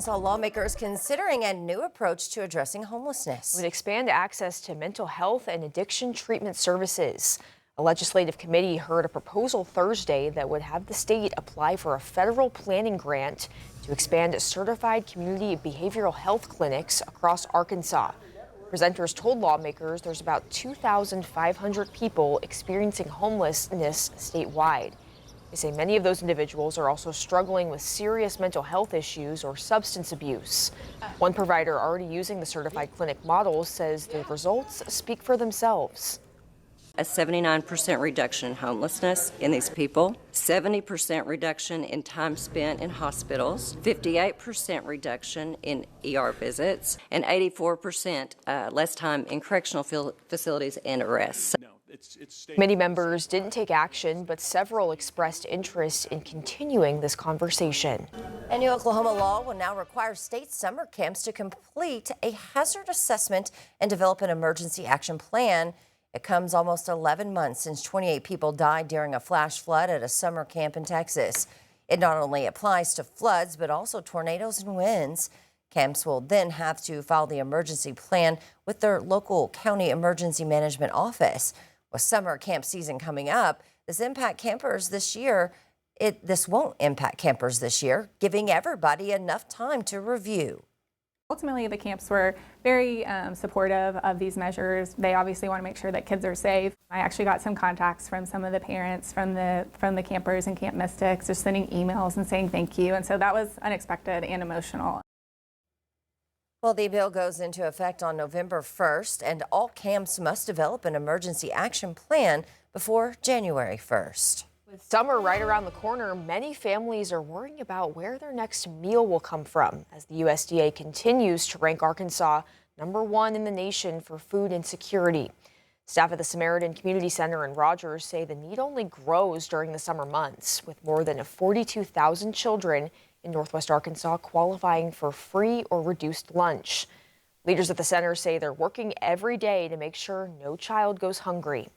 Saw lawmakers considering a new approach to addressing homelessness. It would expand access to mental health and addiction treatment services. A legislative committee heard a proposal Thursday that would have the state apply for a federal planning grant to expand certified community behavioral health clinics across Arkansas. Presenters told lawmakers there's about 2,500 people experiencing homelessness statewide. They say many of those individuals are also struggling with serious mental health issues or substance abuse. One provider already using the certified clinic model says the results speak for themselves. A 79% reduction in homelessness in these people, 70% reduction in time spent in hospitals, 58% reduction in ER visits, and 84% less time in correctional facilities and arrests. Committee members didn't take action, but several expressed interest in continuing this conversation. A new Oklahoma law will now require state summer camps to complete a hazard assessment and develop an emergency action plan. It comes almost 11 months since 28 people died during a flash flood at a summer camp in Texas. It not only applies to floods, but also tornadoes and winds. Camps will then have to file the emergency plan with their local county emergency management office. With summer camp season coming up, this won't impact campers this year, giving everybody enough time to review. Ultimately, the camps were very supportive of these measures. They obviously want to make sure that kids are safe. I actually got some contacts from some of the parents from the campers and Camp Mystics, just sending emails and saying thank you. And so that was unexpected and emotional. Well, the bill goes into effect on November 1st, and all camps must develop an emergency action plan before January 1st. With summer right around the corner, many families are worrying about where their next meal will come from as the USDA continues to rank Arkansas #1 in the nation for food insecurity. Staff at the Samaritan Community Center in Rogers say the need only grows during the summer months, with more than 42,000 children in Northwest Arkansas qualifying for free or reduced lunch. Leaders at the center say they're working every day to make sure no child goes hungry.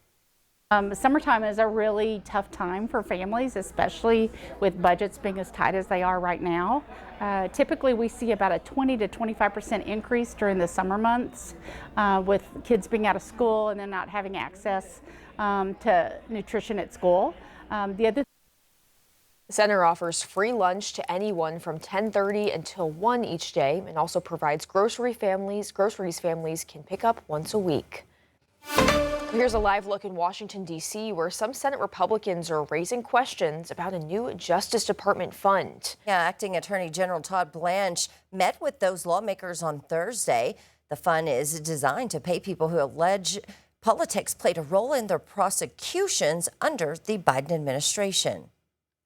Summertime is a really tough time for families, especially with budgets being as tight as they are right now. Typically, we see about a 20 to 25% increase during the summer months with kids being out of school and then not having access to nutrition at school. The center offers free lunch to anyone from 10:30 until 1 each day and also provides groceries families can pick up once a week. Here's a live look in Washington, D.C., where some Senate Republicans are raising questions about a new Justice Department fund. Yeah, Acting Attorney General Todd Blanche met with those lawmakers on Thursday. The fund is designed to pay people who allege politics played a role in their prosecutions under the Biden administration.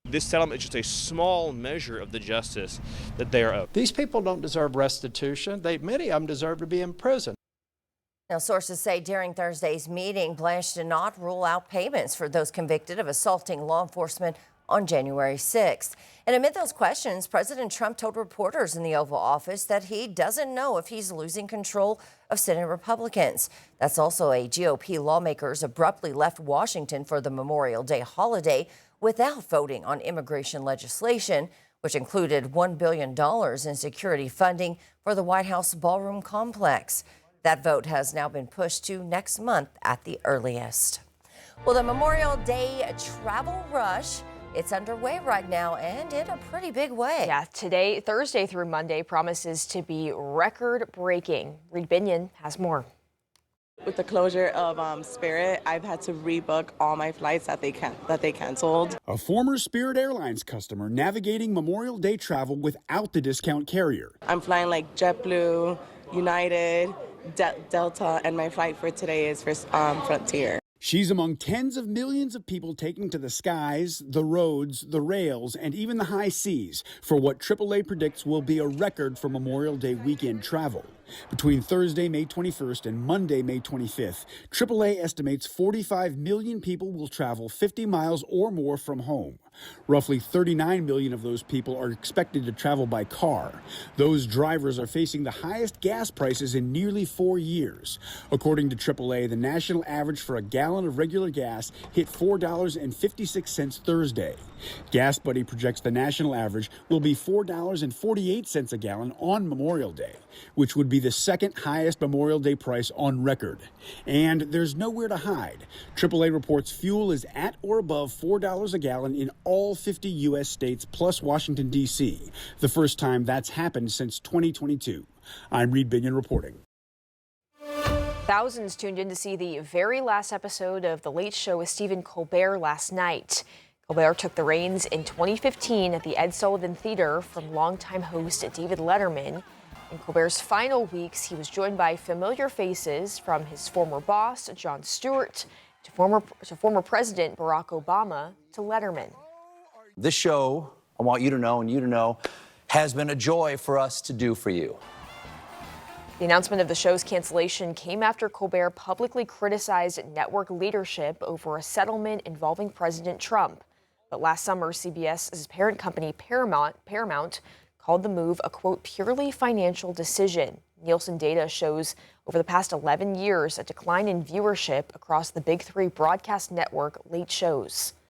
This settlement is just a small measure of the justice that they are owed. These people don't deserve restitution. Many of them deserve to be in prison. Now, sources say during Thursday's meeting, Blanche did not rule out payments for those convicted of assaulting law enforcement on January 6th. And amid those questions, President Trump told reporters in the Oval Office that he doesn't know if he's losing control of Senate Republicans. That's also a GOP lawmakers abruptly left Washington for the Memorial Day holiday without voting on immigration legislation, which included $1 billion in security funding for the White House ballroom complex. That vote has now been pushed to next month at the earliest. Well, the Memorial Day travel rush, it's underway right now and in a pretty big way. Yeah, today, Thursday through Monday, promises to be record-breaking. Reed Binion has more. With the closure of Spirit, I've had to rebook all my flights that they canceled. A former Spirit Airlines customer navigating Memorial Day travel without the discount carrier. I'm flying like JetBlue, United, Delta, and my flight for today is for Frontier. She's among tens of millions of people taking to the skies, the roads, the rails, and even the high seas for what AAA predicts will be a record for Memorial Day weekend travel. Between Thursday, May 21st and Monday, May 25th, AAA estimates 45 million people will travel 50 miles or more from home. Roughly 39 million of those people are expected to travel by car. Those drivers are facing the highest gas prices in nearly 4 years. According to AAA, the national average for a gallon of regular gas hit $4.56 Thursday. Gas Buddy projects the national average will be $4.48 a gallon on Memorial Day, which would be the second highest Memorial Day price on record. And there's nowhere to hide. AAA reports fuel is at or above $4 a gallon in all 50 U.S. states plus Washington, D.C., the first time that's happened since 2022. I'm Reed Binion reporting. Thousands tuned in to see the very last episode of The Late Show with Stephen Colbert last night. Colbert took the reins in 2015 at the Ed Sullivan Theater from longtime host David Letterman. In Colbert's final weeks, he was joined by familiar faces, from his former boss, Jon Stewart, to former President Barack Obama, to Letterman. This show, I want you to know, and you to know, has been a joy for us to do for you. The announcement of the show's cancellation came after Colbert publicly criticized network leadership over a settlement involving President Trump. But last summer, CBS's parent company Paramount called the move a, quote, purely financial decision. Nielsen data shows over the past 11 years a decline in viewership across the big three broadcast network late shows.